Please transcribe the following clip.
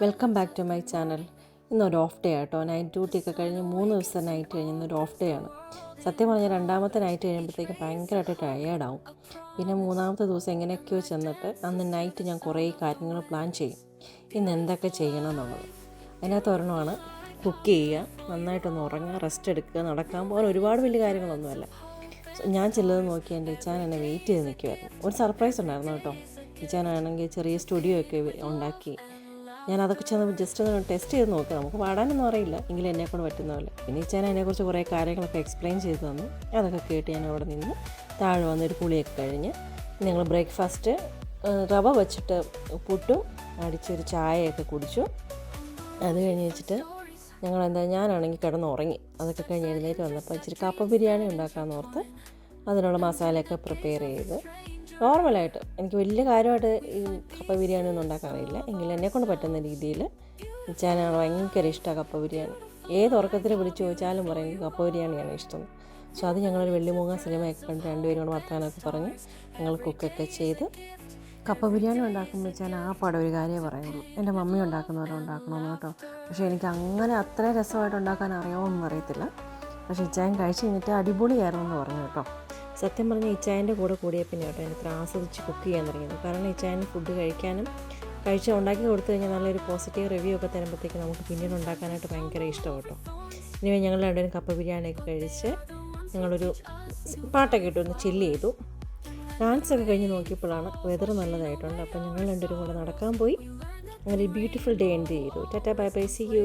Welcome back to my channel. ഇന്നൊരു off day ആട്ടോ. Night ഡ്യൂട്ടിയൊക്കെ കഴിഞ്ഞ് 3 ദിവസത്തെ നൈറ്റ് കഴിഞ്ഞ് ഇന്നൊരു ഓഫ് ഡേ ആണ്. സത്യം പറഞ്ഞാൽ രണ്ടാമത്തെ നൈറ്റ് കഴിയുമ്പോഴത്തേക്കും ഭയങ്കരമായിട്ട് ടയേർഡാവും. പിന്നെ മൂന്നാമത്തെ ദിവസം എങ്ങനെയൊക്കെയോ ചെന്നിട്ട് അന്ന് നൈറ്റ് ഞാൻ കുറേ കാര്യങ്ങൾ പ്ലാൻ ചെയ്യും, ഇന്ന് എന്തൊക്കെ ചെയ്യണം എന്നുള്ളത്. അതിനകത്ത് ഒരെണ്ണമാണ് കുക്ക് ചെയ്യുക, നന്നായിട്ടൊന്ന് ഉറങ്ങുക, റെസ്റ്റ് എടുക്കുക, നടക്കാൻ പോകാൻ. ഒരുപാട് വലിയ കാര്യങ്ങളൊന്നുമല്ല. ഞാൻ ചിലത് നോക്കി എൻ്റെ ഇച്ചാൻ എന്നെ വെയിറ്റ് ചെയ്ത് നിൽക്കുമായിരുന്നു. ഒരു സർപ്രൈസ് ഉണ്ടായിരുന്നു കേട്ടോ. ഇച്ചാനാണെങ്കിൽ ചെറിയ സ്റ്റുഡിയോ ഒക്കെ ഉണ്ടാക്കി. ഞാൻ അതൊക്കെ ചെന്ന് ജസ്റ്റ് ഒന്ന് ടെസ്റ്റ് ചെയ്ത് നോക്കുക. നമുക്ക് പാടാനൊന്നും അറിയില്ല, എങ്കിലും എന്നെക്കൊണ്ട് പറ്റുന്ന പോലെ. പിന്നെ ഇച്ചാൻ അതിനെക്കുറിച്ച് കുറേ കാര്യങ്ങളൊക്കെ എക്സ്പ്ലെയിൻ ചെയ്ത് തന്നു. അതൊക്കെ കേട്ട് ഞാൻ അവിടെ നിന്ന് താഴെ വന്നൊരു കുളിയൊക്കെ കഴിഞ്ഞ് ഞങ്ങൾ ബ്രേക്ക്ഫാസ്റ്റ് റവ വെച്ചിട്ട് പുട്ടും അടിച്ചൊരു ചായയൊക്കെ കുടിച്ചു. അത് കഴിഞ്ഞ് വെച്ചിട്ട് ഞാനാണെങ്കിൽ കിടന്ന് ഉറങ്ങി. അതൊക്കെ കഴിഞ്ഞ് എഴുന്നേറ്റ് വന്നപ്പോൾ ഇച്ചിരി കപ്പ ബിരിയാണി ഉണ്ടാക്കാമെന്ന് ഓർത്ത് അതിനുള്ള മസാലയൊക്കെ പ്രിപ്പയർ ചെയ്ത്. നോർമലായിട്ട് എനിക്ക് വലിയ കാര്യമായിട്ട് ഈ കപ്പ ബിരിയാണി ഒന്നും ഉണ്ടാക്കാൻ അറിയില്ല, എങ്കിലും എന്നെക്കൊണ്ട് പറ്റുന്ന രീതിയിൽ ഇച്ചാനാണ് ഭയങ്കര ഇഷ്ടമാണ് കപ്പ ബിരിയാണി. ഏത് ഉറക്കത്തിൽ വിളിച്ച് ചോദിച്ചാലും പറയും കപ്പ ബിരിയാണിയാണ് ഇഷ്ടം. സോ അത് ഞങ്ങളൊരു വെള്ളിമൂങ്ങ സിനിമയൊക്കെ കണ്ട് രണ്ടുപേരും കൂടെ വർത്താനമൊക്കെ പറഞ്ഞ് ഞങ്ങൾ കുക്കൊക്കെ ചെയ്ത് കപ്പ ബിരിയാണി ഉണ്ടാക്കുമ്പോൾ വെച്ചാൽ ആ പാടെ ഒരു കാര്യമേ പറയുള്ളൂ, എൻ്റെ മമ്മി ഉണ്ടാക്കുന്നവരെ ഉണ്ടാക്കണമെന്ന് കേട്ടോ. പക്ഷേ എനിക്ക് അങ്ങനെ അത്ര രസമായിട്ട് ഉണ്ടാക്കാൻ അറിയാമോന്നും അറിയത്തില്ല. പക്ഷേ ഇച്ചായൻ കഴിച്ച് കഴിഞ്ഞിട്ട് അടിപൊളിയായിരുന്നു എന്ന് പറഞ്ഞു കേട്ടോ. സത്യം പറഞ്ഞാൽ ഇച്ചായൻ്റെ കൂടെ കൂടിയ പിന്നെ കേട്ടോ എനിക്ക് ആസ്വദിച്ച് കുക്ക് ചെയ്യാൻ തുടങ്ങിയത്. കാരണം ഇച്ചായന് ഫുഡ് കഴിക്കാനും ഉണ്ടാക്കി കൊടുത്തു കഴിഞ്ഞാൽ നല്ലൊരു പോസിറ്റീവ് റിവ്യൂ ഒക്കെ തരുമ്പോഴത്തേക്ക് നമുക്ക് പിന്നീട് ഉണ്ടാക്കാനായിട്ട് ഭയങ്കര ഇഷ്ടം കേട്ടോ. ഇനി ഞങ്ങൾ രണ്ടുപേരും കപ്പ ബിരിയാണിയൊക്കെ കഴിച്ച് ഞങ്ങളൊരു പാട്ടൊക്കെ ഇട്ടൊന്ന് ചില്ല് ചെയ്തു. ഡാൻസൊക്കെ കഴിഞ്ഞ് നോക്കിയപ്പോഴാണ് വെതർ നല്ലതായിട്ടുണ്ട്. അപ്പോൾ ഞങ്ങൾ രണ്ടുപേരും കൂടെ നടക്കാൻ പോയി. അങ്ങനെ ഒരു ബ്യൂട്ടിഫുൾ ഡേ എൻഡ് ചെയ്തു. Tata bye bye, see U.